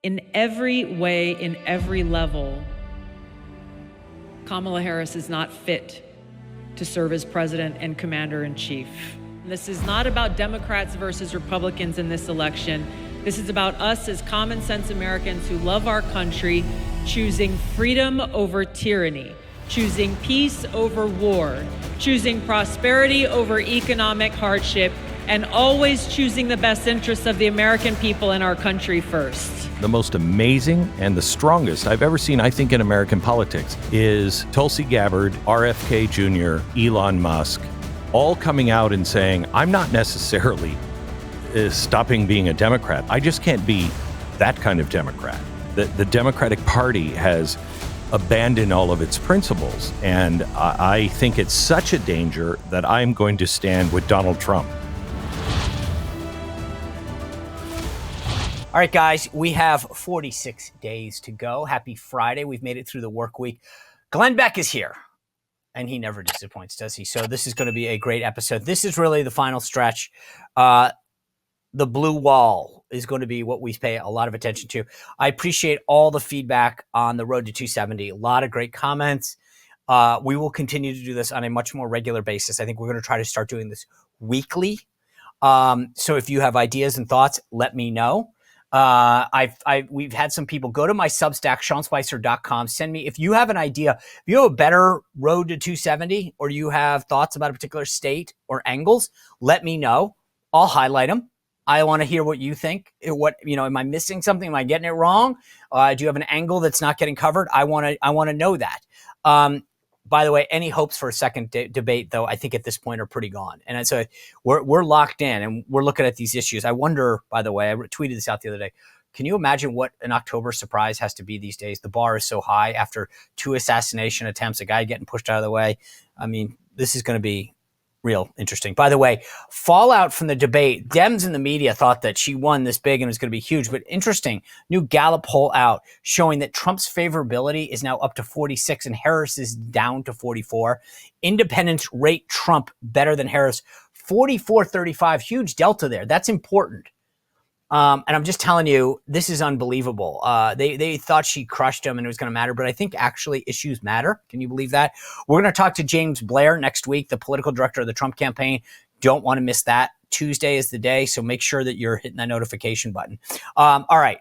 In every way, in every level, Kamala Harris is not fit to serve as president and commander-in-chief. This is not about Democrats versus Republicans in this election. This is about us as common sense Americans who love our country, choosing freedom over tyranny, choosing peace over war, choosing prosperity over economic hardship, and always choosing the best interests of the American people and our country first. The most amazing and the strongest I've ever seen, I think, in American politics is Tulsi Gabbard, RFK Jr., Elon Musk, all coming out and saying, I'm not necessarily stopping being a Democrat. I just can't be that kind of Democrat. The Democratic Party has abandoned all of its principles, and I think it's such a danger that I'm going to stand with Donald Trump. All right, guys, we have 46 days to go. Happy Friday. We've made it through the work week. Glenn Beck is here, and he never disappoints, does he? So this is going to be a great episode. This is really the final stretch. The blue wall is going to be what we pay a lot of attention to. I appreciate all the feedback on the road to 270. A lot of great comments. We will continue to do this on a much more regular basis. I think we're going to try to start doing this weekly. So if you have ideas and thoughts, let me know. We've had some people go to my Substack, SeanSpicer.com. Send me, if you have an idea, if you have a better road to 270, or you have thoughts about a particular state or angles, let me know. I'll highlight them. I want to hear what you think. Am I missing something? Am I getting it wrong? Do you have an angle that's not getting covered? I want to know that. By the way, any hopes for a second debate, though, I think at this point are pretty gone. And so we're locked in, and we're looking at these issues. I wonder, by the way, I tweeted this out the other day. Can you imagine what an October surprise has to be these days? The bar is so high after 2 assassination attempts, a guy getting pushed out of the way. I mean, this is going to be real interesting. By the way, fallout from the debate. Dems in the media thought that she won this big and it was going to be huge, but interesting. New Gallup poll out showing that Trump's favorability is now up to 46 and Harris is down to 44. Independents rate Trump better than Harris. 44-35, huge delta there. That's important. And I'm just telling you, this is unbelievable. They thought she crushed him and it was going to matter, but I think actually issues matter. Can you believe that? We're going to talk to James Blair next week, the political director of the Trump campaign. Don't want to miss that. Tuesday is the day, so make sure that you're hitting that notification button. All right,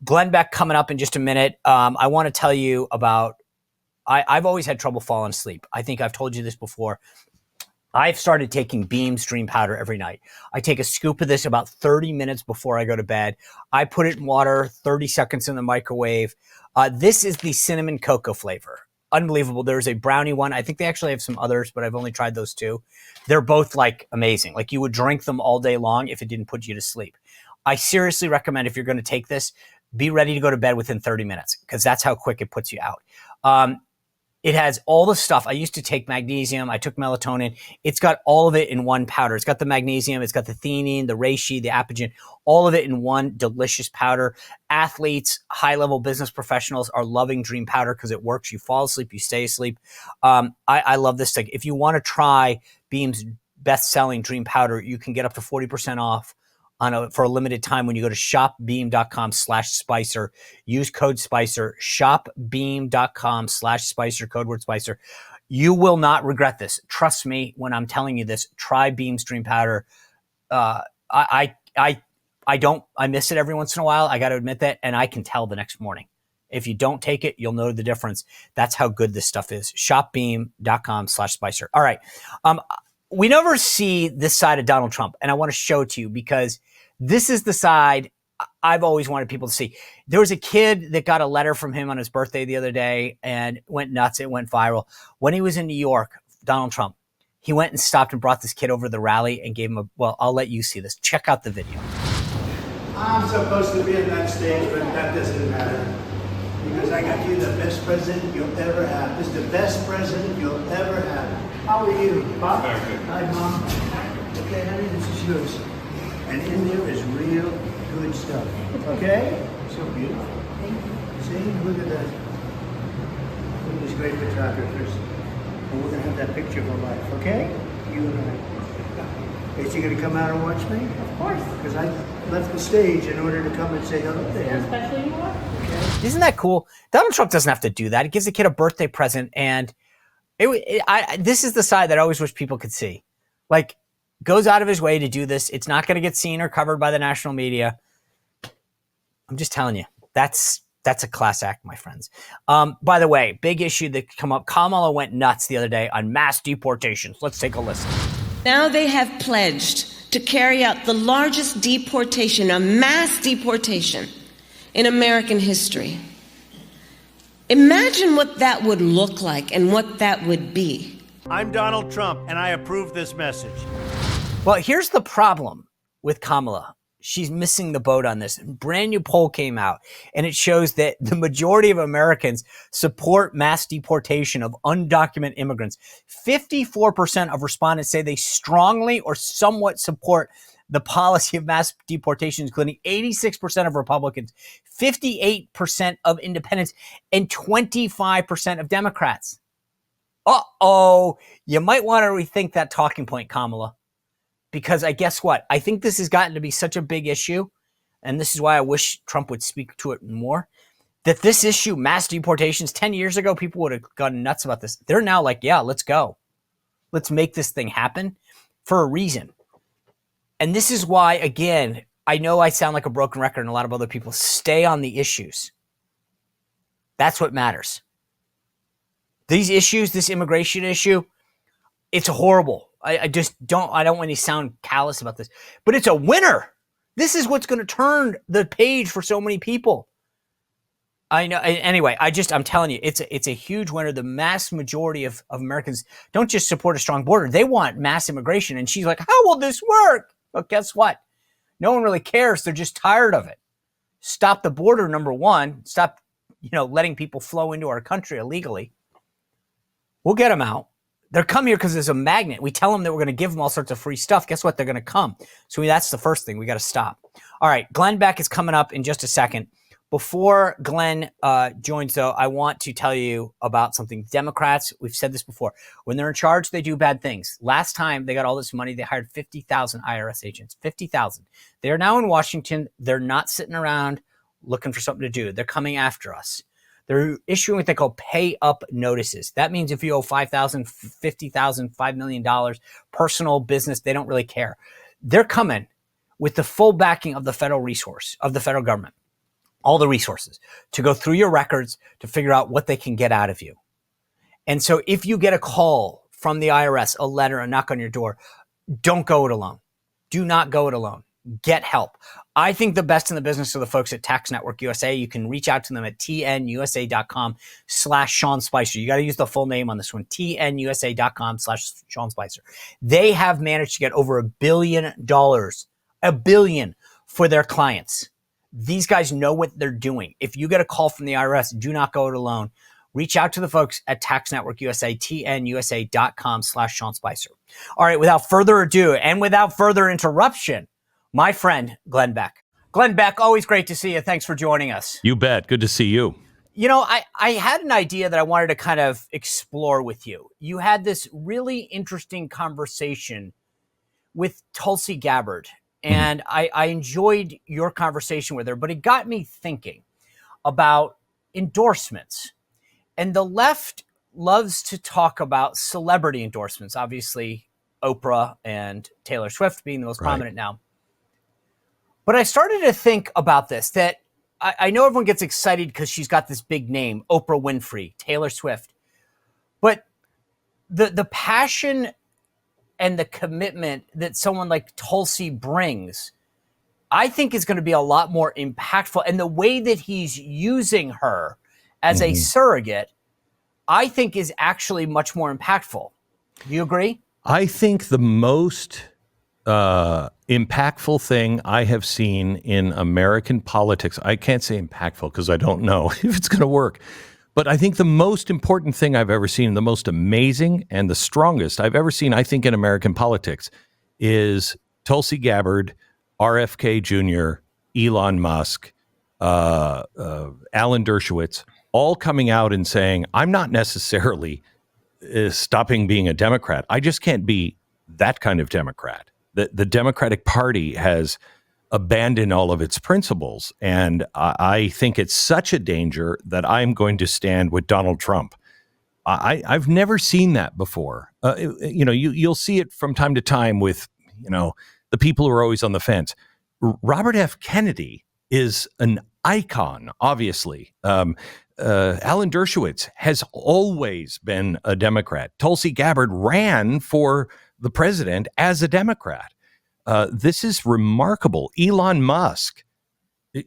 Glenn Beck coming up in just a minute. I want to tell you about, I've always had trouble falling asleep. I think I've told you this before. I've started taking Beam Stream Powder every night. I take a scoop of this about 30 minutes before I go to bed. I put it in water, 30 seconds in the microwave. This is the cinnamon cocoa flavor. Unbelievable. There's a brownie one. I think they actually have some others, but I've only tried those 2. They're both like amazing. Like you would drink them all day long if it didn't put you to sleep. I seriously recommend if you're going to take this, be ready to go to bed within 30 minutes because that's how quick it puts you out. It has all the stuff. I used to take magnesium. I took melatonin. It's got all of it in one powder. It's got the magnesium. It's got the theanine, the reishi, the apigenin, all of it in one delicious powder. Athletes, high-level business professionals are loving Dream Powder because it works. You fall asleep, you stay asleep. I love this thing. If you want to try Beam's best-selling Dream Powder, you can get up to 40% off for a limited time when you go to shopbeam.com/Spicer. Use code Spicer. Shopbeam.com/Spicer. Code word Spicer. You will not regret this. Trust me when I'm telling you this. Try Beam Stream Powder. I miss it every once in a while. I got to admit that, and I can tell the next morning. If you don't take it, you'll know the difference. That's how good this stuff is. Shopbeam.com/Spicer. All right. We never see this side of Donald Trump, and I want to show it to you because this is the side I've always wanted people to see. There was a kid that got a letter from him on his birthday the other day and went nuts. It went viral. When he was in New York, Donald Trump, he went and stopped and brought this kid over to the rally and gave him I'll let you see this. Check out the video. I'm supposed to be on that stage, but that doesn't matter. Because I got you the best president you'll ever have. This is the best president you'll ever have. How are you, Bob? Hi, Mom. Okay, honey, this is yours. And in there is real good stuff. Okay? So beautiful. Thank you. See, look at that. Look at these great photographers. And we're going to have that picture of our life, okay? You and I. Is he going to come out and watch me? Of course. Because I left the stage in order to come and say hello to him. Especially you are. Isn't that cool? Donald Trump doesn't have to do that. He gives the kid a birthday present, and this is the side that I always wish people could see. Like, goes out of his way to do this. It's not going to get seen or covered by the national media. I'm just telling you, that's a class act, my friends. By the way, big issue that come up. Kamala went nuts the other day on mass deportations. Let's take a listen. Now they have pledged to carry out the largest deportation, a mass deportation in American history. Imagine what that would look like and what that would be. I'm Donald Trump, and I approve this message. Well, here's the problem with Kamala. She's missing the boat on this. A brand new poll came out, and it shows that the majority of Americans support mass deportation of undocumented immigrants. 54% of respondents say they strongly or somewhat support the policy of mass deportation, including 86% of Republicans, 58% of independents, and 25% of Democrats. Uh-oh, you might want to rethink that talking point, Kamala. Because I guess what? I think this has gotten to be such a big issue, and this is why I wish Trump would speak to it more, that this issue, mass deportations, 10 years ago, people would have gone nuts about this. They're now like, yeah, let's go. Let's make this thing happen for a reason. And this is why, again, I know I sound like a broken record and a lot of other people stay on the issues. That's what matters. These issues, this immigration issue, it's horrible. I don't want to sound callous about this, but it's a winner. This is what's going to turn the page for so many people. I know. Anyway, I'm telling you, it's a huge winner. The mass majority of Americans don't just support a strong border. They want mass immigration. And she's like, how will this work? Well, guess what? No one really cares. They're just tired of it. Stop the border, number one. Stop, letting people flow into our country illegally. We'll get them out. They're come here because there's a magnet. We tell them that we're going to give them all sorts of free stuff. Guess what? They're going to come. So that's the first thing we got to stop. All right. Glenn Beck is coming up in just a second. Before Glenn joins, though, I want to tell you about something. Democrats, we've said this before, when they're in charge, they do bad things. Last time they got all this money, they hired 50,000 IRS agents, 50,000. They're now in Washington. They're not sitting around looking for something to do. They're coming after us. They're issuing what they call pay up notices. That means if you owe $5,000, $50,000, $5 million, personal business, they don't really care. They're coming with the full backing of the federal government, all the resources to go through your records to figure out what they can get out of you. And so if you get a call from the IRS, a letter, a knock on your door, don't go it alone. Do not go it alone. Get help. I think the best in the business are the folks at Tax Network USA. You can reach out to them at tnusa.com/Sean Spicer. You got to use the full name on this one, tnusa.com/Sean Spicer. They have managed to get over $1 billion, $1 billion for their clients. These guys know what they're doing. If you get a call from the IRS, do not go it alone. Reach out to the folks at Tax Network USA, tnusa.com/Sean Spicer. All right, without further ado and without further interruption, my friend, Glenn Beck. Glenn Beck, always great to see you. Thanks for joining us. You bet. Good to see you. I had an idea that I wanted to kind of explore with you. You had this really interesting conversation with Tulsi Gabbard, and I enjoyed your conversation with her, but it got me thinking about endorsements. And the left loves to talk about celebrity endorsements, obviously Oprah and Taylor Swift being the most prominent now. But I started to think about this, that I know everyone gets excited because she's got this big name, Oprah Winfrey, Taylor Swift. But the passion and the commitment that someone like Tulsi brings, I think is going to be a lot more impactful. And the way that he's using her as a surrogate, I think is actually much more impactful. Do you agree? I think the most impactful thing I have seen in American politics, I can't say impactful because I don't know if it's going to work, but I think the most important thing I've ever seen, the most amazing and the strongest I've ever seen, I think, in American politics is Tulsi Gabbard, RFK Jr., Elon Musk, Alan Dershowitz, all coming out and saying, I'm not necessarily stopping being a Democrat. I just can't be that kind of Democrat. The Democratic Party has abandon all of its principles. And I think it's such a danger that I'm going to stand with Donald Trump. I've never seen that before. You'll see it from time to time with, the people who are always on the fence. Robert F. Kennedy is an icon, obviously. Alan Dershowitz has always been a Democrat. Tulsi Gabbard ran for the president as a Democrat. This is remarkable. Elon Musk,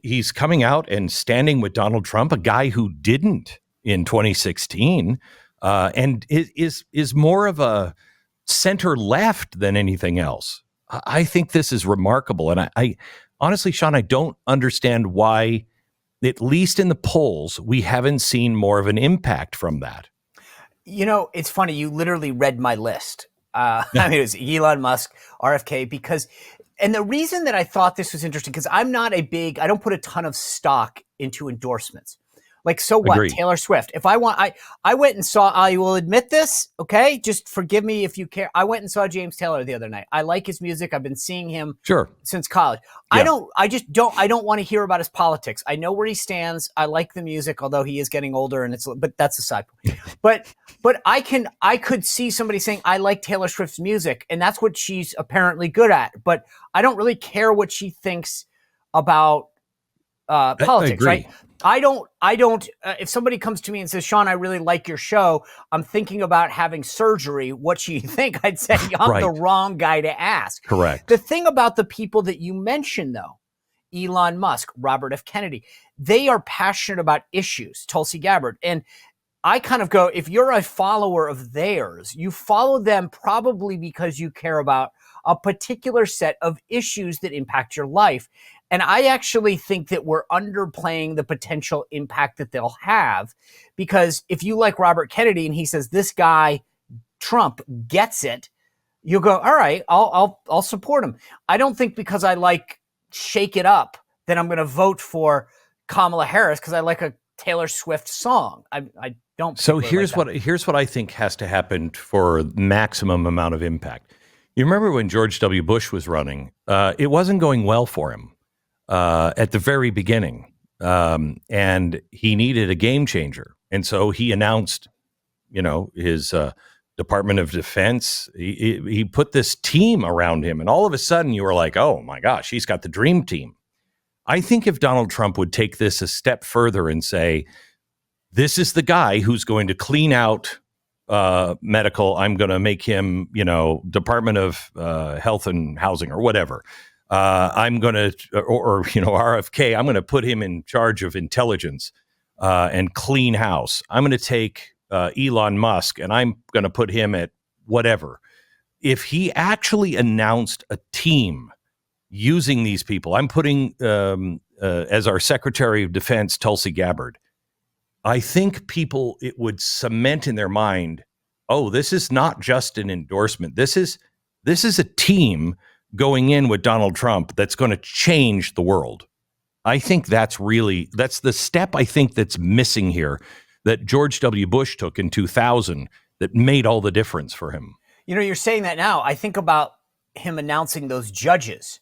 he's coming out and standing with Donald Trump, a guy who didn't in 2016, and is more of a center left than anything else. I think this is remarkable. And I honestly, Sean, I don't understand why, at least in the polls, we haven't seen more of an impact from that. It's funny. You literally read my list. It was Elon Musk, RFK, and the reason that I thought this was interesting, because I don't put a ton of stock into endorsements. Like, so what? Agreed. Taylor Swift. If I want, I went and saw, I will admit this, okay? Just forgive me if you care. I went and saw James Taylor the other night. I like his music. I've been seeing him since college. Yeah. I don't want to hear about his politics. I know where he stands. I like the music, although he is getting older, but that's a side point. But I could see somebody saying, I like Taylor Swift's music, and that's what she's apparently good at. But I don't really care what she thinks about politics, right? I don't, if somebody comes to me and says, Sean, I really like your show, I'm thinking about having surgery. What do you think? I'd say I'm the wrong guy to ask. Correct. The thing about the people that you mentioned, though, Elon Musk, Robert F. Kennedy, they are passionate about issues, Tulsi Gabbard. And I kind of go, if you're a follower of theirs, you follow them probably because you care about a particular set of issues that impact your life. And I actually think that we're underplaying the potential impact that they'll have, because if you like Robert Kennedy and he says this guy Trump gets it, you'll go, all right, I'll support him. I don't think because I like Shake It Up that I'm going to vote for Kamala Harris because I like a Taylor Swift song. I don't. So here's what I think has to happen for maximum amount of impact. You remember when George W. Bush was running? It wasn't going well for him. At the very beginning, and he needed a game changer. And so he announced, his Department of Defense. He put this team around him, and all of a sudden you were like, oh my gosh, he's got the dream team. I think if Donald Trump would take this a step further and say, this is the guy who's going to clean out medical, I'm going to make him, Department of Health and Housing or whatever. I'm going to, RFK, I'm going to put him in charge of intelligence and clean house. I'm going to take Elon Musk and I'm going to put him at whatever. If he actually announced a team using these people, I'm putting as our Secretary of Defense, Tulsi Gabbard, I think it would cement in their mind, oh, this is not just an endorsement. This is a team going in with Donald Trump that's going to change the world. I think that's the step I think that's missing here that George W. Bush took in 2000 that made all the difference for him. You're saying that now. I think about him announcing those judges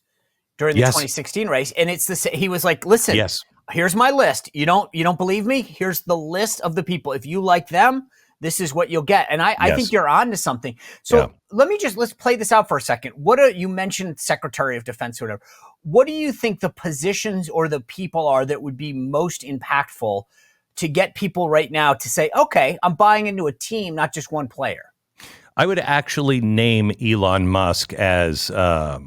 during the 2016 race, and he was like, listen, here's my list. You don't believe me? Here's the list of the people. If you like them, this is what you'll get. And I think you're on to something. So let's play this out for a second. You mentioned Secretary of Defense or whatever. What do you think the positions or the people are that would be most impactful to get people right now to say, okay, I'm buying into a team, not just one player? I would actually name Elon Musk as, it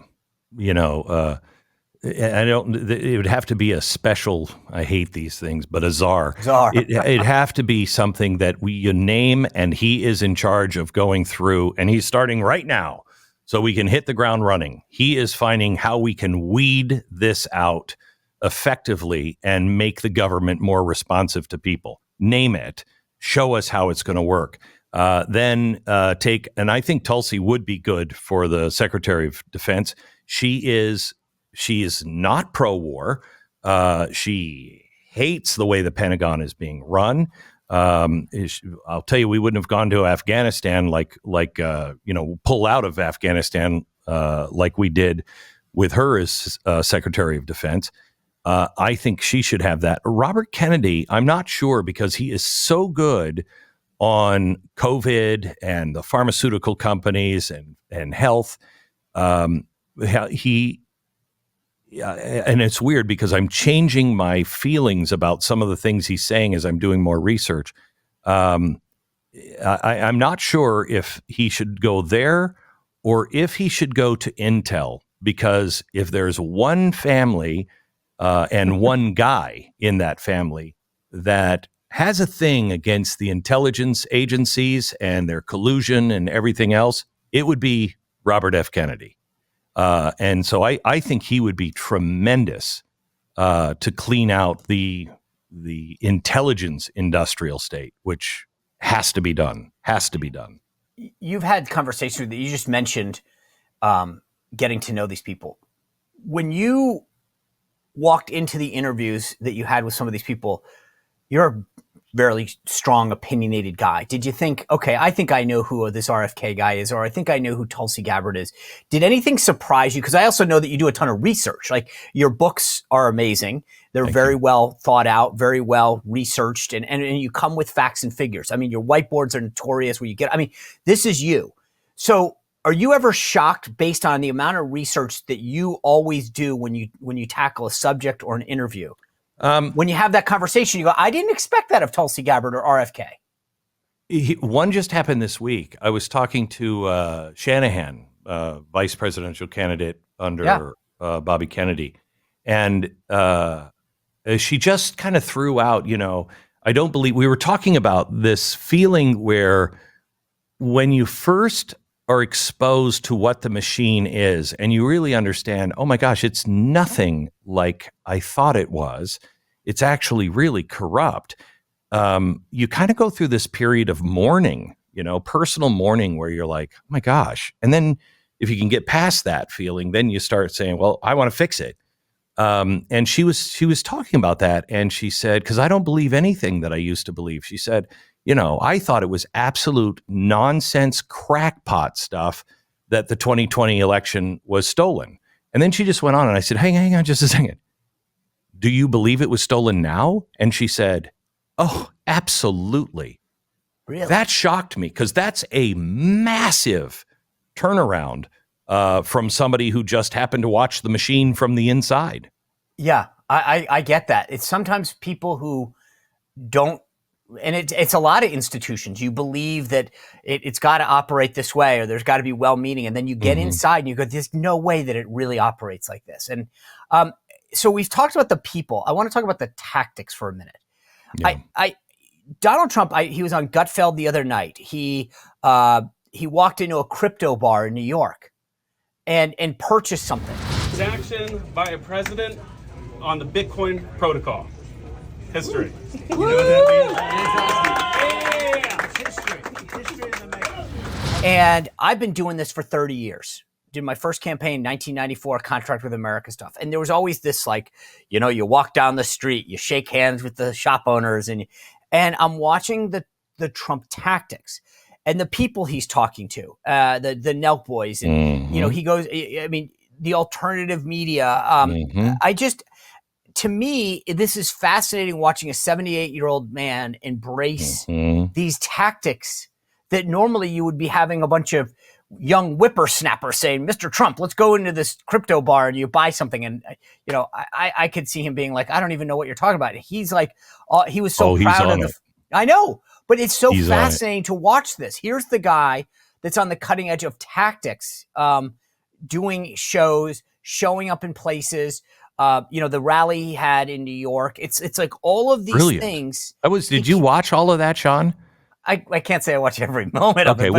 would have to be a special, I hate these things, but a czar. It'd have to be something that you name, and he is in charge of going through, and he's starting right now so we can hit the ground running. He is finding how we can weed this out effectively and make the government more responsive to people. Name it. Show us how it's going to work. Then and I think Tulsi would be good for the Secretary of Defense. She is not pro-war. She hates the way the Pentagon is being run. I'll tell you, we wouldn't have gone to Afghanistan pull out of Afghanistan like we did with her as Secretary of Defense. I think she should have that. Robert Kennedy, I'm not sure, because he is so good on COVID and the pharmaceutical companies and health. He and it's weird because I'm changing my feelings about some of the things he's saying as I'm doing more research. I'm not sure if he should go there or if he should go to Intel, because if there's one family and one guy in that family that has a thing against the intelligence agencies and their collusion and everything else, it would be Robert F. Kennedy. And so I think he would be tremendous to clean out the intelligence industrial state, which has to be done. You've had conversations that you just mentioned, getting to know these people. When you walked into the interviews that you had with some of these people, you're a very strong, opinionated guy. Did you think, okay, I think I know who this RFK guy is, or I think I know who Tulsi Gabbard is? Did anything surprise you? Because I also know that you do a ton of research. Like, your books are amazing. They're very well thought out, very well researched, and you come with facts and figures. I mean, your whiteboards are notorious where you get, I mean, this is you. So are you ever shocked based on the amount of research that you always do when you tackle a subject or an interview? When you have that conversation, you go, I didn't expect that of Tulsi Gabbard or RFK. One just happened this week. I was talking to Shanahan, vice presidential candidate under Bobby Kennedy. And she just kind of threw out, I don't believe, we were talking about this feeling where when you first are exposed to what the machine is and you really understand, oh my gosh, it's nothing like I thought it was. It's actually really corrupt. You kind of go through this period of mourning, personal mourning, where you're like, oh my gosh. And then if you can get past that feeling, then you start saying, well, I want to fix it. And she was talking about that. And she said, because I don't believe anything that I used to believe. She said, I thought it was absolute nonsense crackpot stuff that the 2020 election was stolen. And then she just went on, and I said, hang on just a second. Do you believe it was stolen now? And she said, oh, absolutely. Really? That shocked me, because that's a massive turnaround from somebody who just happened to watch the machine from the inside. Yeah, I get that. It's sometimes people who don't, and it's a lot of institutions. You believe that it's got to operate this way, or there's got to be well-meaning, and then you get inside and you go, there's no way that it really operates like this. And so we've talked about the people. I want to talk about the tactics for a minute. Yeah. Donald Trump, he was on Gutfeld the other night. He walked into a crypto bar in New York and purchased something. Action by a president on the Bitcoin protocol. History. You know what that means? History in the making. And I've been doing this for 30 years. Did my first campaign, 1994, Contract with America stuff. And there was always this, like, you walk down the street, you shake hands with the shop owners, and I'm watching the Trump tactics and the people he's talking to, the Nelk boys. And, he goes, I mean, the alternative media. To me, this is fascinating watching a 78-year-old man embrace these tactics that normally you would be having a bunch of young whippersnappers saying, Mr. Trump, let's go into this crypto bar and you buy something. And, I could see him being like, I don't even know what you're talking about. He's like, he was so proud of I know, but it's so fascinating to watch this. Here's the guy that's on the cutting edge of tactics, doing shows, showing up in places. The rally he had in New York. It's like all of these things. Did you watch all of that, Sean? I can't say I watch every moment of it,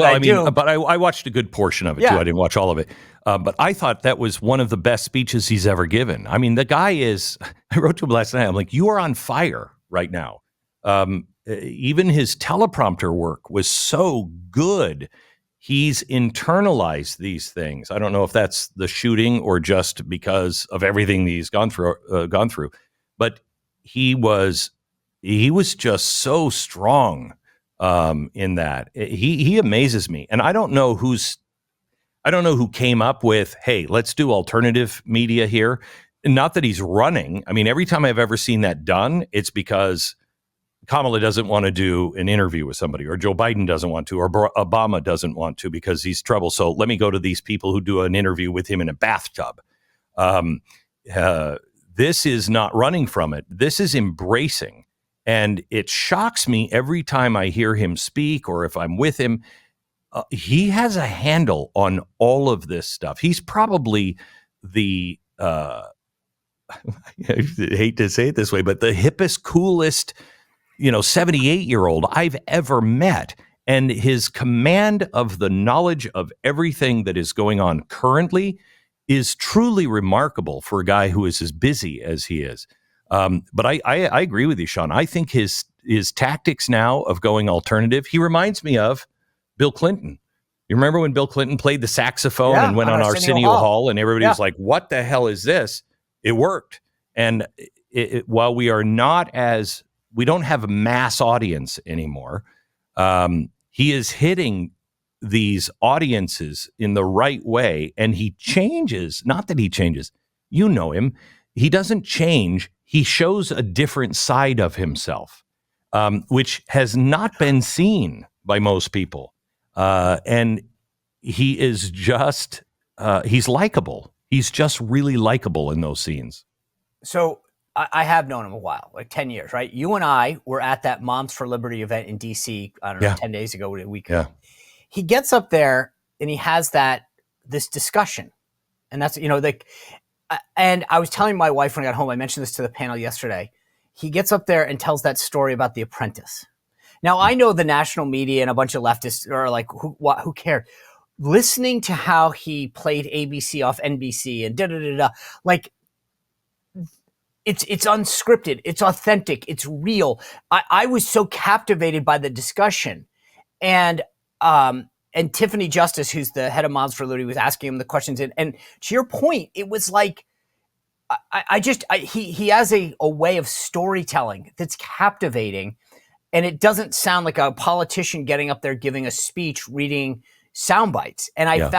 but I watched a good portion of it too. I didn't watch all of it. But I thought that was one of the best speeches he's ever given. I mean, the guy is, I wrote to him last night, I'm like, you are on fire right now. Even his teleprompter work was so good. He's internalized these things. I don't know if that's the shooting or just because of everything he's gone through. But he was just so strong in that. He amazes me. And I don't know I don't know who came up with, hey, let's do alternative media here. Not that he's running. I mean, every time I've ever seen that done, it's because Kamala doesn't want to do an interview with somebody, or Joe Biden doesn't want to, or Obama doesn't want to because he's trouble. So let me go to these people who do an interview with him in a bathtub. This is not running from it. This is embracing. And it shocks me every time I hear him speak or if I'm with him. He has a handle on all of this stuff. He's probably the, I hate to say it this way, but the hippest, coolest, 78-year-old I've ever met. And his command of the knowledge of everything that is going on currently is truly remarkable for a guy who is as busy as he is. But I agree with you, Sean. I think his tactics now of going alternative, he reminds me of Bill Clinton. You remember when Bill Clinton played the saxophone and went on Arsenio Hall and everybody was like, what the hell is this? It worked. And while we don't have a mass audience anymore, he is hitting these audiences in the right way. And he changes, not that he changes, you know him. He doesn't change. He shows a different side of himself, which has not been seen by most people. And he is just, he's likable. He's just really likable in those scenes. So I have known him a while, like 10 years, right? You and I were at that Moms for Liberty event in D.C., I don't know, 10 days ago, a week ago. He gets up there and he has this discussion. And that's, and I was telling my wife when I got home, I mentioned this to the panel yesterday. He gets up there and tells that story about The Apprentice. Now, I know the national media and a bunch of leftists are like, who cares? Listening to how he played ABC off NBC and like, it's unscripted, it's authentic, it's real. I was so captivated by the discussion. And Tiffany Justice, who's the head of Moms for Liberty, was asking him the questions. And to your point, it was like, he has a way of storytelling that's captivating. And it doesn't sound like a politician getting up there giving a speech, reading sound bites. And I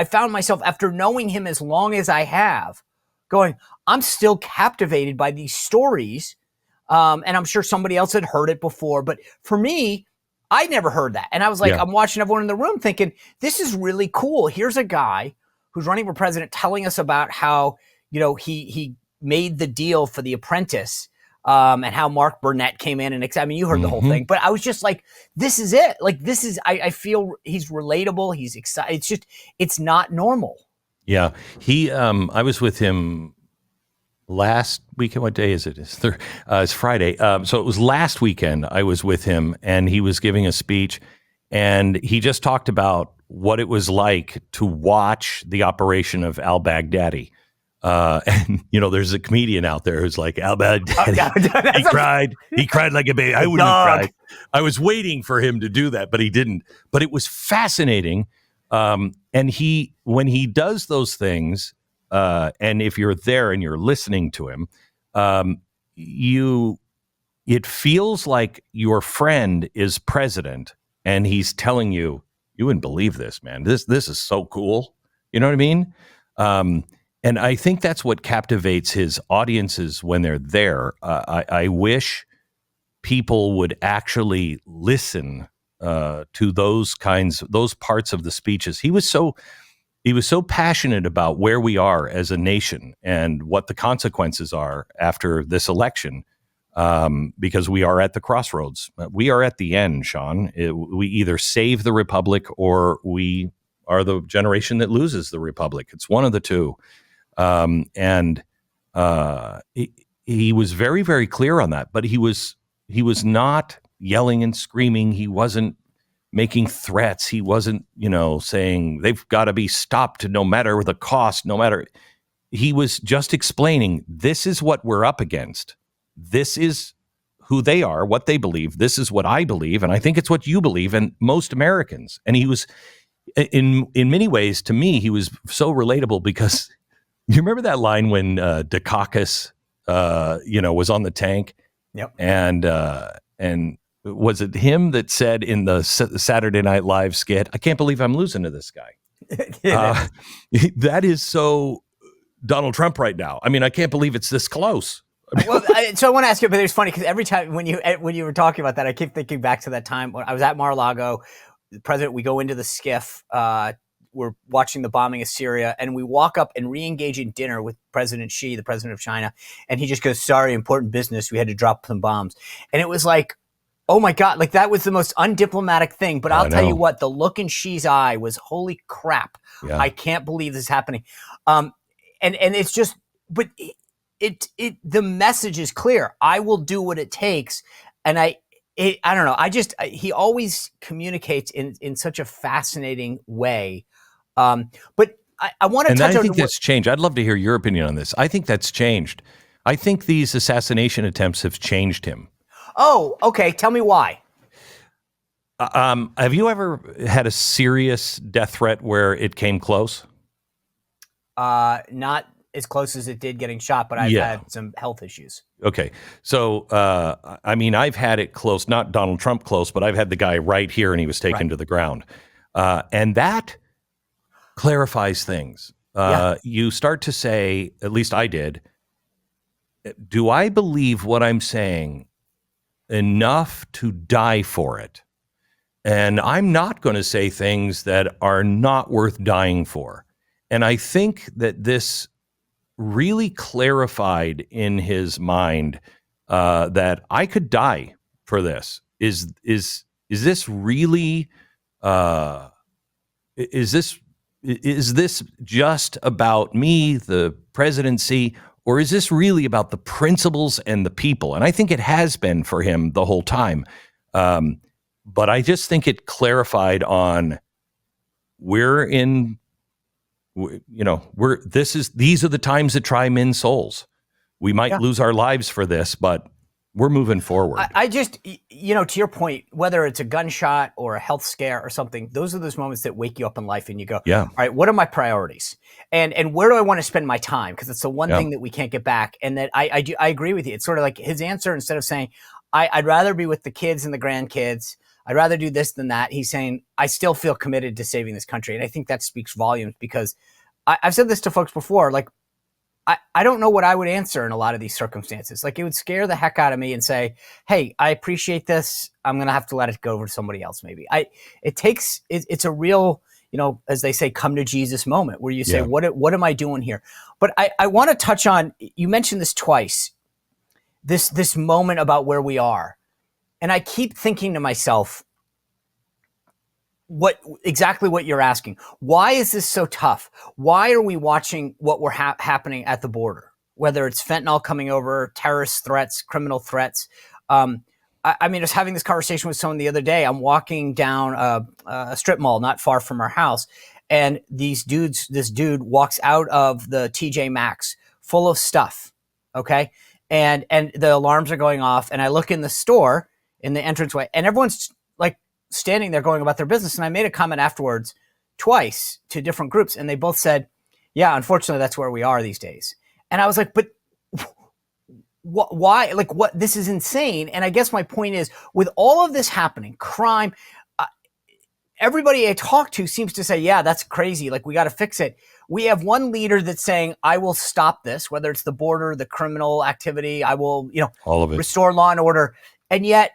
found myself, after knowing him as long as I have, going, I'm still captivated by these stories. And I'm sure somebody else had heard it before. But for me, I never heard that. And I was like, I'm watching everyone in the room thinking, this is really cool. Here's a guy who's running for president telling us about how, he made the deal for The Apprentice. And how Mark Burnett came in and you heard the whole thing, but I was just like, this is it. Like, I feel he's relatable. He's excited. It's not normal. Yeah. I was with him last weekend. What day is it? It's Friday. So it was last weekend I was with him and he was giving a speech and he just talked about what it was like to watch the operation of al-Baghdadi. And there's a comedian out there who's like, al-Baghdadi, he cried like a baby. I wouldn't have cried. I was waiting for him to do that, but he didn't. But it was fascinating. And when he does those things, and if you're there and you're listening to him, it feels like your friend is president and he's telling you, you wouldn't believe this, man. This is so cool. You know what I mean? And I think that's what captivates his audiences when they're there. I wish people would actually listen to those parts of the speeches. He was so passionate about where we are as a nation and what the consequences are after this election, because we are at the crossroads. We are at the end, Sean. We either save the republic or we are the generation that loses the republic. It's one of the two. He was very, very clear on that, but he was not yelling and screaming. He wasn't making threats. He wasn't, saying they've got to be stopped no matter the cost, he was just explaining, this is what we're up against. This is who they are, what they believe. This is what I believe. And I think it's what you believe and most Americans. And he was in many ways, to me, he was so relatable because you remember that line when Dukakis, was on the tank? Yep. And was it him that said in the Saturday Night Live skit, I can't believe I'm losing to this guy? That is so Donald Trump right now. I mean, I can't believe it's this close. Well, so I want to ask you, but it's funny because every time when you were talking about that, I keep thinking back to that time when I was at Mar-a-Lago. The president, we go into the skiff. We're watching the bombing of Syria, and we walk up and re-engage in dinner with President Xi, the president of China, and he just goes, "Sorry, important business. We had to drop some bombs." And it was like, oh my God, like that was the most undiplomatic thing. But I'll tell you what, the look in Xi's eye was, holy crap. Yeah. I can't believe this is happening. And it's just, but the message is clear. I will do what it takes. And I don't know. He always communicates in such a fascinating way. But I want to touch on. I think that's changed. I'd love to hear your opinion on this. I think that's changed. I think these assassination attempts have changed him. Oh, okay. Tell me why. Have you ever had a serious death threat where it came close? Not as close as it did getting shot, but I've had some health issues. Okay. So, I mean, I've had it close, not Donald Trump close, but I've had the guy right here and he was taken to the ground. And that clarifies things. You start to say, at least I did, do I believe what I'm saying enough to die for it? And I'm not going to say things that are not worth dying for. And I think that this really clarified in his mind that I could die for this. Is this really? Is this just about me, the presidency, or is this really about the principles and the people? And I think it has been for him the whole time. But I just think it clarified on these are the times that try men's souls. We might lose our lives for this, but we're moving forward. I just, to your point, whether it's a gunshot or a health scare or something, those are those moments that wake you up in life and you go, all right, what are my priorities? And where do I want to spend my time? Because it's the one thing that we can't get back. And that I agree with you. It's sort of like his answer, instead of saying, I'd rather be with the kids and the grandkids, I'd rather do this than that. He's saying, I still feel committed to saving this country. And I think that speaks volumes, because I've said this to folks before, like, I don't know what I would answer in a lot of these circumstances. Like, it would scare the heck out of me and say, hey, I appreciate this. I'm going to have to let it go over to somebody else. Maybe it's a real, as they say, come to Jesus moment where you say, what am I doing here? But I want to touch on, you mentioned this twice, this moment about where we are. And I keep thinking to myself, exactly what you're asking. Why is this so tough? Why are we watching what we're happening at the border? Whether it's fentanyl coming over, terrorist threats, criminal threats. I was having this conversation with someone the other day. I'm walking down a strip mall not far from our house, and this dude walks out of the TJ Maxx full of stuff. Okay. And the alarms are going off, and I look in the store in the entranceway, and everyone's like standing there going about their business. And I made a comment afterwards twice to different groups, and they both said, yeah, unfortunately, that's where we are these days. And I was like, but why? Like, what? This is insane. And I guess my point is, with all of this happening, crime, everybody I talk to seems to say, yeah, that's crazy. Like, we got to fix it. We have one leader that's saying, I will stop this, whether it's the border, the criminal activity, I will, all of it, restore law and order. And yet,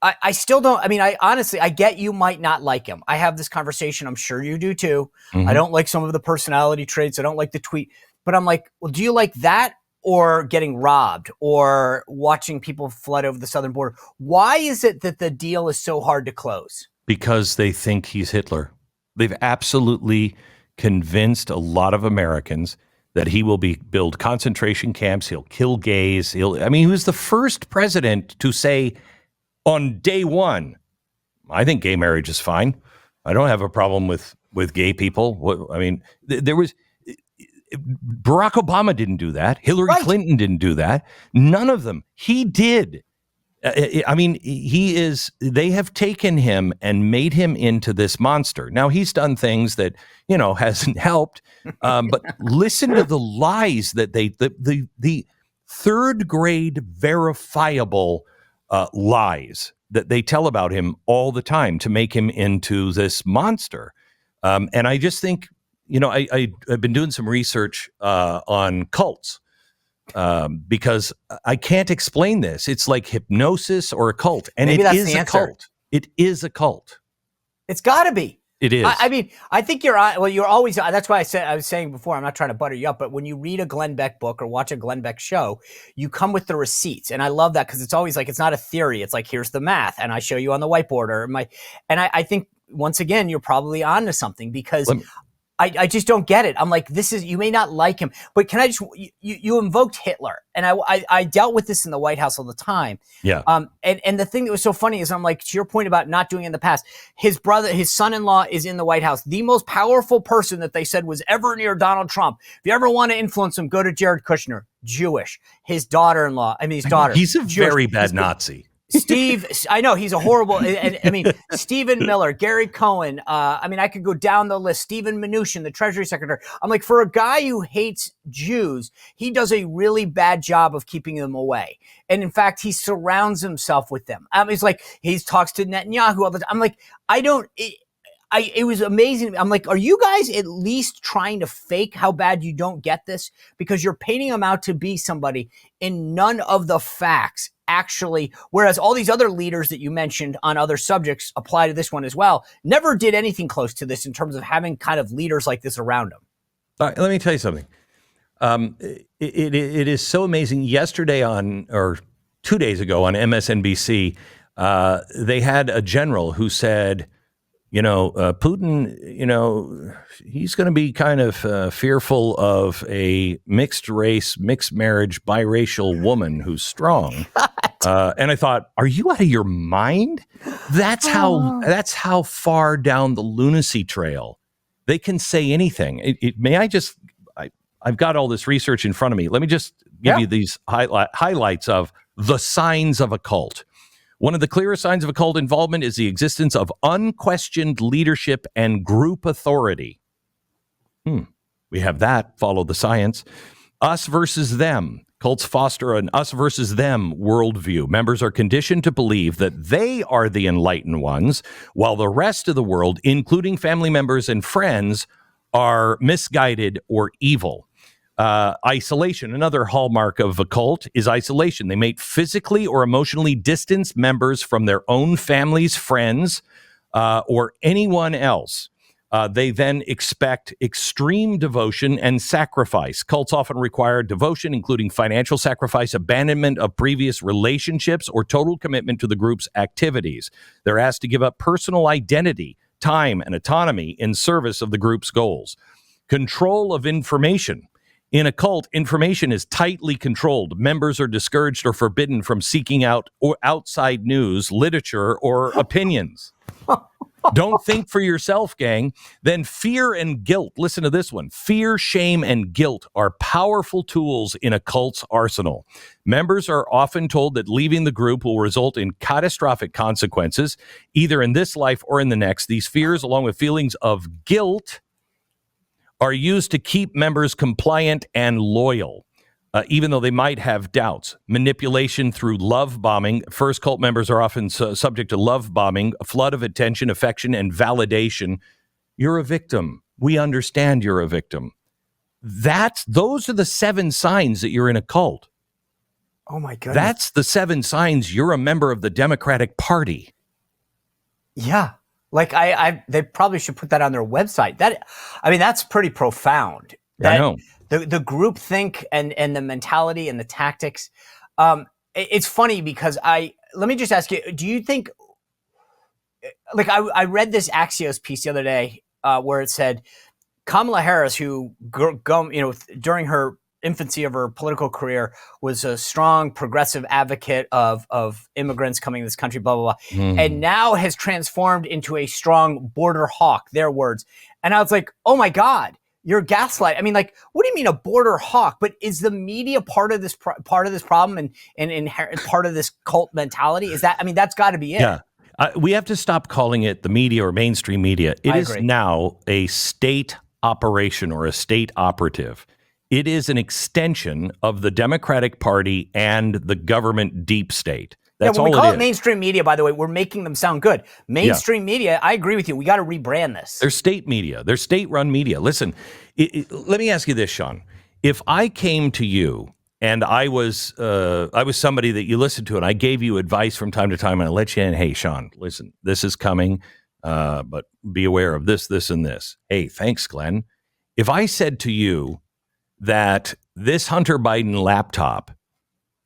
I still don't. I mean, I get you might not like him. I have this conversation. I'm sure you do too. Mm-hmm. I don't like some of the personality traits. I don't like the tweet. But I'm like, well, do you like that, or getting robbed, or watching people flood over the southern border? Why is it that the deal is so hard to close? Because they think he's Hitler. They've absolutely convinced a lot of Americans that he will build concentration camps. He'll kill gays. He was the first president to say, on day one, I think gay marriage is fine. I don't have a problem with gay people. There was Barack Obama didn't do that. Hillary Clinton didn't do that. None of them. He did. They have taken him and made him into this monster. Now, he's done things that, hasn't helped. But listen to the lies that the third grade verifiable lies that they tell about him all the time to make him into this monster. And I just think, I've been doing some research on cults because I can't explain this. It's like hypnosis or a cult, and Maybe it that's is the a answer. cult. It is a cult. It's got to be. It is. I mean, I think you're on. Well, you're always. That's why I was saying before, I'm not trying to butter you up, but when you read a Glenn Beck book or watch a Glenn Beck show, you come with the receipts, and I love that because it's always like it's not a theory. It's like here's the math, and I show you on the whiteboard I think once again you're probably onto something because. I just don't get it. I'm like, you may not like him, but can I just, you invoked Hitler. And I dealt with this in the White House all the time. Yeah. And the thing that was so funny is I'm like, to your point about not doing it in the past, his son-in-law is in the White House. The most powerful person that they said was ever near Donald Trump. If you ever want to influence him, go to Jared Kushner, Jewish. His his daughter. He's a Jewish. very bad Nazi. Steve, I know he's a horrible. Stephen Miller, Gary Cohen. I could go down the list. Stephen Mnuchin, the Treasury Secretary. I'm like, for a guy who hates Jews, he does a really bad job of keeping them away. And in fact, he surrounds himself with them. He's like, he talks to Netanyahu all the time. I'm like, it was amazing. I'm like, are you guys at least trying to fake how bad you don't get this? Because you're painting him out to be somebody and none of the facts actually, whereas all these other leaders that you mentioned on other subjects apply to this one as well, never did anything close to this in terms of having kind of leaders like this around them. Let me tell you something. It is so amazing. Yesterday or 2 days ago on MSNBC, they had a general who said, Putin, he's going to be kind of fearful of a mixed race, mixed marriage, biracial woman who's strong. And I thought, are you out of your mind? That's how far down the lunacy trail they can say anything. I've got all this research in front of me. Let me just give you these highlights of the signs of a cult. One of the clearest signs of a cult involvement is the existence of unquestioned leadership and group authority. We have that. Follow the science. Us versus them. Cults foster an us versus them worldview. Members are conditioned to believe that they are the enlightened ones, while the rest of the world, including family members and friends, are misguided or evil. Isolation. Another hallmark of a cult is isolation. They make physically or emotionally distanced members from their own families, friends, or anyone else. They then expect extreme devotion and sacrifice. Cults often require devotion, including financial sacrifice, abandonment of previous relationships, or total commitment to the group's activities. They're asked to give up personal identity, time, and autonomy in service of the group's goals. Control of information. In a cult, information is tightly controlled. Members are discouraged or forbidden from seeking out or outside news, literature, or opinions. Don't think for yourself, gang. Then fear and guilt. Listen to this one. Fear, shame, and guilt are powerful tools in a cult's arsenal. Members are often told that leaving the group will result in catastrophic consequences, either in this life or in the next. These fears, along with feelings of guilt, are used to keep members compliant and loyal, even though they might have doubts. Manipulation through love bombing. First, cult members are often subject to love bombing, a flood of attention, affection, and validation. You're a victim. We understand you're a victim. Those are the 7 signs that you're in a cult. Oh my goodness. That's the 7 signs you're a member of the Democratic Party. Yeah. Like they probably should put that on their website. That's pretty profound. I know. The group think and the mentality and the tactics. It's funny because let me just ask you, do you think, like I read this Axios piece the other day where it said Kamala Harris, who during her infancy of her political career was a strong progressive advocate of immigrants coming to this country, blah, blah, blah. And now has transformed into a strong border hawk, their words. And I was like, oh my God, you're gaslight. I mean, like, what do you mean a border hawk? But is the media part of this problem and part of this cult mentality? Is that, that's got to be it. Yeah. We have to stop calling it the media or mainstream media. It is agree. now a state operation or a state operative. It is an extension of the Democratic Party and the government deep state. That's when we all call it it is. mainstream media, by the way, we're making them sound good. Mainstream media, I agree with you. We got to rebrand this. They're state media. They're state-run media. Listen, let me ask you this, Sean. If I came to you and I was somebody that you listened to, and I gave you advice from time to time, and I let you in, hey, Sean, listen, this is coming, but be aware of this, this, and this. Hey, thanks, Glenn. If I said to you that this Hunter Biden laptop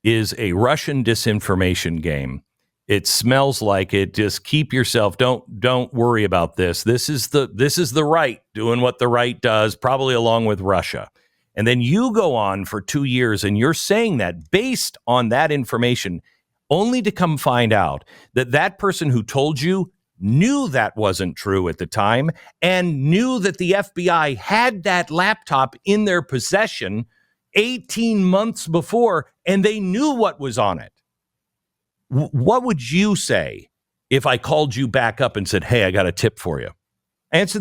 is a Russian disinformation game, it smells like it. Just keep yourself. Don't worry about this. This is the right doing what the right does, probably along with Russia. And then you go on for 2 years and you're saying that based on that information, only to come find out that that person who told you knew that wasn't true at the time and knew that the FBI had that laptop in their possession 18 months before, and they knew what was on it. What would you say if I called you back up and said, hey, I got a tip for you? Answer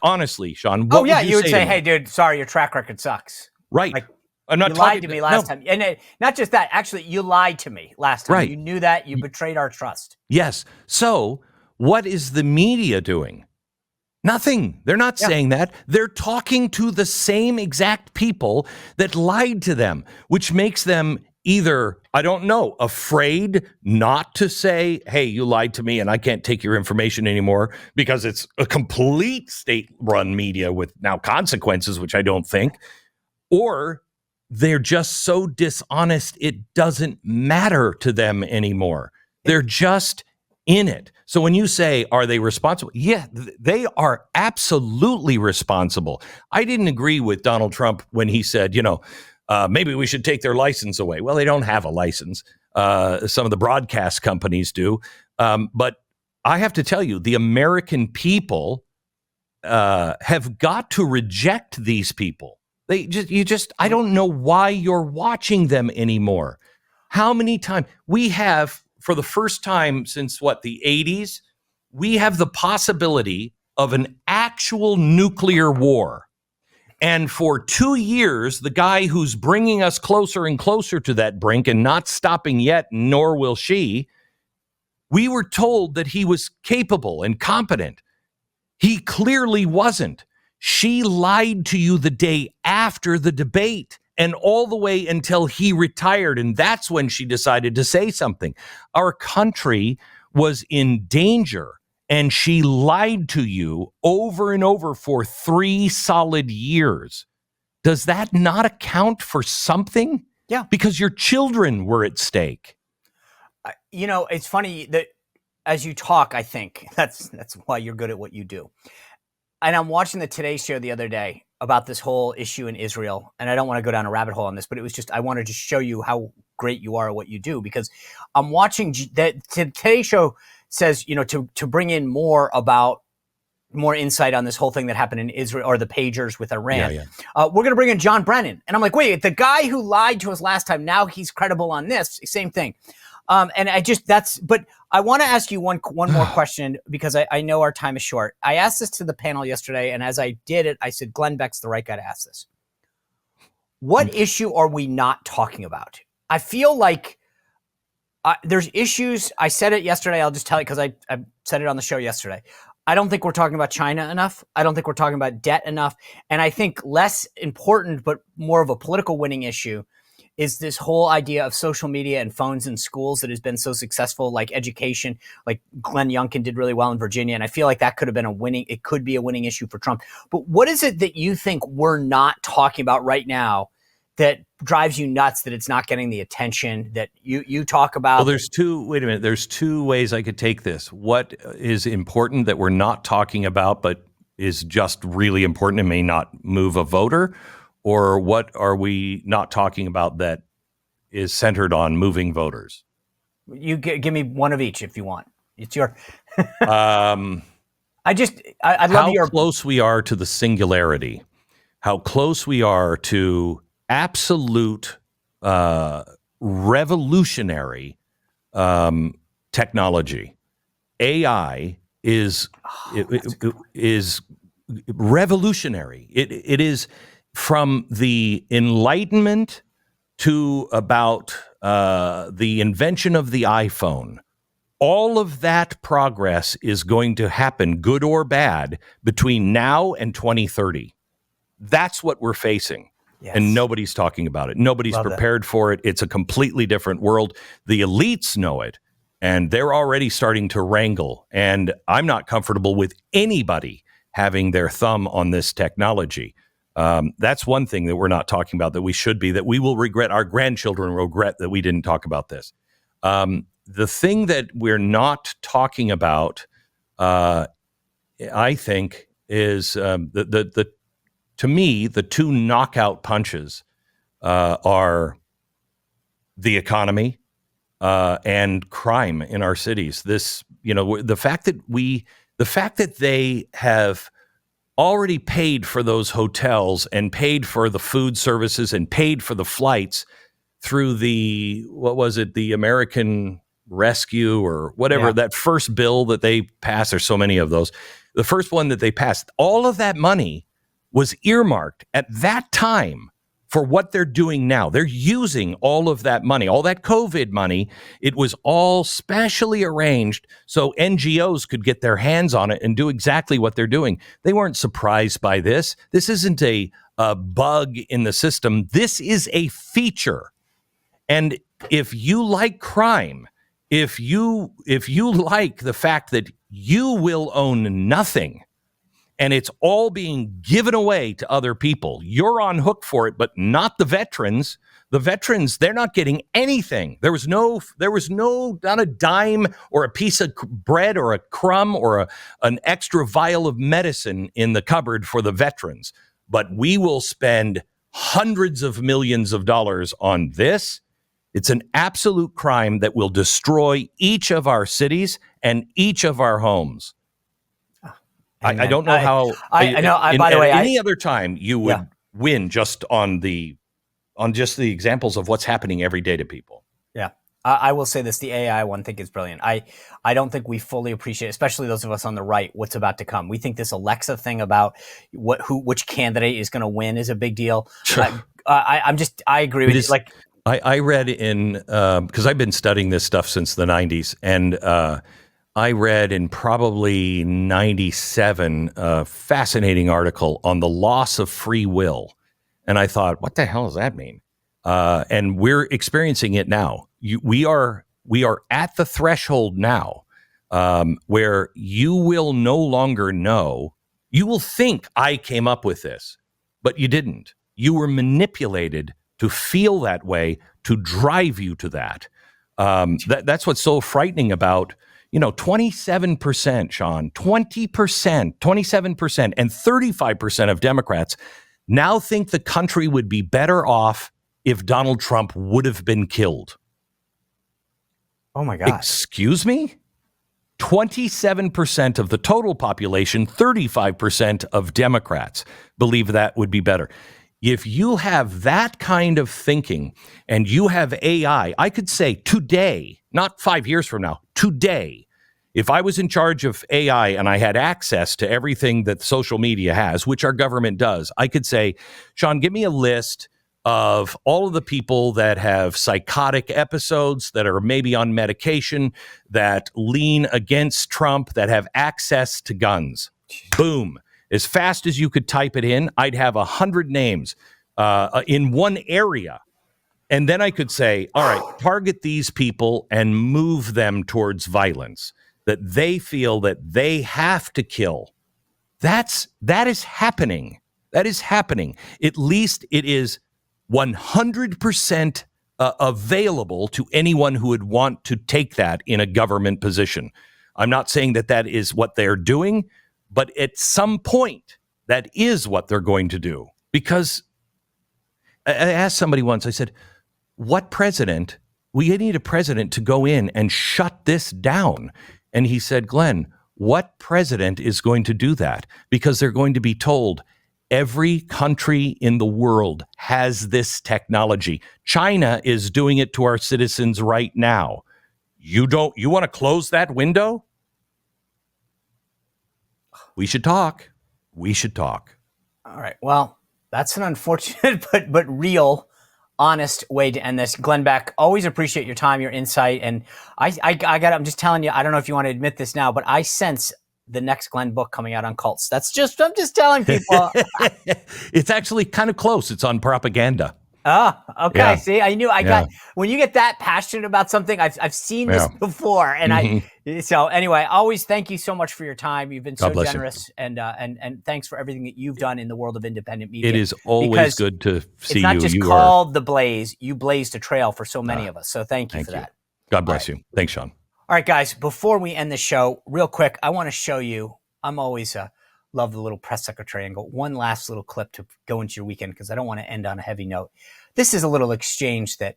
honestly, Sean. What you would say, me? hey, dude, sorry, your track record sucks. Right. Like, I'm not you talking lied to me last time. And not just that, actually, you lied to me last time. Right. You knew that. You betrayed our trust. Yes. So what is the media doing? Nothing. They're not saying that. They're talking to the same exact people that lied to them, which makes them either, I don't know, afraid not to say, hey, you lied to me and I can't take your information anymore because it's a complete state-run media with now consequences, which I don't think, or they're just so dishonest it doesn't matter to them anymore. They're just in it. So when you say, are they responsible? Yeah, they are absolutely responsible. I didn't agree with Donald Trump when he said, maybe we should take their license away. Well, they don't have a license. Some of the broadcast companies do. But I have to tell you, the American people have got to reject these people. I don't know why you're watching them anymore. How many times we have, for the first time since the 80s, we have the possibility of an actual nuclear war. And for 2 years, the guy who's bringing us closer and closer to that brink and not stopping yet, nor will she, we were told that he was capable and competent. He clearly wasn't. She lied to you the day after the debate and all the way until he retired. And that's when she decided to say something. Our country was in danger. And she lied to you over and over for 3 solid years. Does that not account for something? Yeah. Because your children were at stake. It's funny that as you talk, I think that's why you're good at what you do. And I'm watching the Today Show the other day about this whole issue in Israel. And I don't want to go down a rabbit hole on this, but it was just, I wanted to show you how great you are at what you do, because I'm watching that Today Show says, to bring in more insight on this whole thing that happened in Israel, or the pagers with Iran. Yeah. We're going to bring in John Brennan. And I'm like, wait, the guy who lied to us last time, now he's credible on this, same thing. But I want to ask you one more question, because I know our time is short. I asked this to the panel yesterday, and as I did it, I said, Glenn Beck's the right guy to ask this. What issue are we not talking about? I feel like there's issues. I said it yesterday. I'll just tell you because I said it on the show yesterday. I don't think we're talking about China enough. I don't think we're talking about debt enough. And I think less important, but more of a political winning issue, is this whole idea of social media and phones in schools that has been so successful, like education, like Glenn Youngkin did really well in Virginia. And I feel like that could be a winning issue for Trump. But what is it that you think we're not talking about right now that drives you nuts that it's not getting the attention that you talk about? Well, there's two ways I could take this. What is important that we're not talking about, but is just really important and may not move a voter? Or what are we not talking about that is centered on moving voters? You give me one of each if you want. It's your. I'd love how close we are to the singularity, how close we are to absolute revolutionary technology. AI is revolutionary. It is from the Enlightenment to about the invention of the iPhone, all of that progress is going to happen, good or bad, between now and 2030. That's what we're facing. Yes. And nobody's talking about it. Nobody's prepared for it. It's a completely different world. The elites know it, and they're already starting to wrangle. And I'm not comfortable with anybody having their thumb on this technology. That's one thing that we're not talking about that we should be, that we will regret, our grandchildren will regret that we didn't talk about this. The thing that we're not talking about, I think, is to me, the two knockout punches are the economy and crime in our cities. This, the fact that they have already paid for those hotels and paid for the food services and paid for the flights through the American Rescue or whatever, that first bill that they passed. There's so many of those. The first one that they passed, all of that money was earmarked at that time for what they're doing now. They're using all of that money, all that COVID money. It was all specially arranged so NGOs could get their hands on it and do exactly what they're doing. They weren't surprised by this. This isn't a bug in the system. This is a feature. And if you like crime, if you like the fact that you will own nothing, and it's all being given away to other people, you're on hook for it, but not the veterans. The veterans, they're not getting anything. There was not a dime or a piece of bread or a crumb or an extra vial of medicine in the cupboard for the veterans. But we will spend hundreds of millions of dollars on this. It's an absolute crime that will destroy each of our cities and each of our homes. I don't know how. I know. By the way, any other time you would win just on the examples of what's happening every day to people. Yeah, I will say this: the AI one, think is brilliant. I don't think we fully appreciate, especially those of us on the right, what's about to come. We think this Alexa thing about which candidate is going to win is a big deal. I agree with you. Like I read in because I've been studying this stuff since the 90s, and I read in probably 97 a fascinating article on the loss of free will. And I thought, what the hell does that mean? And we're experiencing it now. We are at the threshold now where you will no longer know. You will think I came up with this, but you didn't. You were manipulated to feel that way, to drive you to that. That's what's so frightening about 27%, Sean, 20%, 27%, and 35% of Democrats now think the country would be better off if Donald Trump would have been killed. Oh, my God. Excuse me? 27% of the total population, 35% of Democrats believe that would be better. If you have that kind of thinking and you have AI, I could say today, not 5 years from now, today, if I was in charge of AI and I had access to everything that social media has, which our government does, I could say, Sean, give me a list of all of the people that have psychotic episodes, that are maybe on medication, that lean against Trump, that have access to guns. Boom. As fast as you could type it in, I'd have 100 names in one area. And then I could say, all right, target these people and move them towards violence that they feel that they have to kill. That is happening. That is happening. At least it is 100% available to anyone who would want to take that in a government position. I'm not saying that is what they're doing, but at some point, that is what they're going to do. Because I asked somebody once, I said, what president, we need a president to go in and shut this down. And he said, Glenn, what president is going to do that? Because they're going to be told every country in the world has this technology. China is doing it to our citizens right now. You want to close that window? We should talk. We should talk. All right. Well, that's an unfortunate but real honest way to end this. Glenn Beck, always appreciate your time, your insight. And I'm just telling you, I don't know if you want to admit this now, but I sense the next Glenn book coming out on cults. I'm just telling people. It's actually kind of close. It's on propaganda. Oh, okay. Yeah. See, I knew I got, when you get that passionate about something, I've seen this before. And so anyway, always thank you so much for your time. You've been so generous and thanks for everything that you've done in the world of independent media. It is always good to see you. It's not just called The Blaze. You blazed a trail for so many of us. So thank you for that. God bless you. Thanks, Sean. All right, guys, before we end the show, real quick, I want to show you, I'm always love the little press secretary angle. One last little clip to go into your weekend because I don't want to end on a heavy note. This is a little exchange that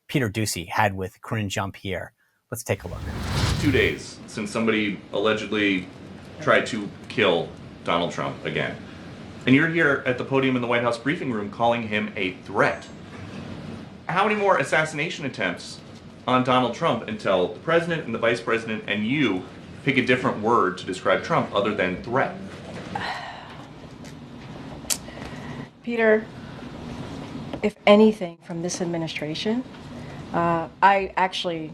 Peter Doocy had with Corinne Jean-Pierre. Let's take a look. 2 days since somebody allegedly tried to kill Donald Trump again. And you're here at the podium in the White House briefing room calling him a threat. How many more assassination attempts on Donald Trump until the president and the vice president and you pick a different word to describe Trump other than threat? Peter, if anything from this administration, I actually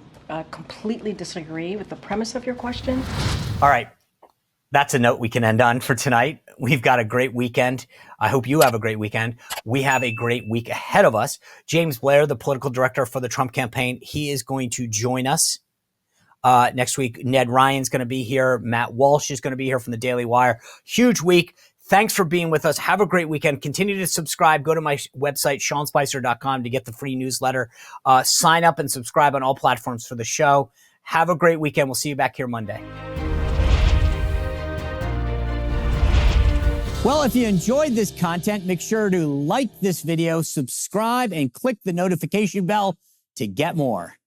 completely disagree with the premise of your question. All right. That's a note we can end on for tonight. We've got a great weekend. I hope you have a great weekend. We have a great week ahead of us. James Blair, the political director for the Trump campaign, he is going to join us next week. Ned Ryan's going to be here. Matt Walsh is going to be here from the Daily Wire. Huge week. Thanks for being with us. Have a great weekend. Continue to subscribe. Go to my website, SeanSpicer.com, to get the free newsletter. Sign up and subscribe on all platforms for the show. Have a great weekend. We'll see you back here Monday. Well, if you enjoyed this content, make sure to like this video, subscribe, and click the notification bell to get more.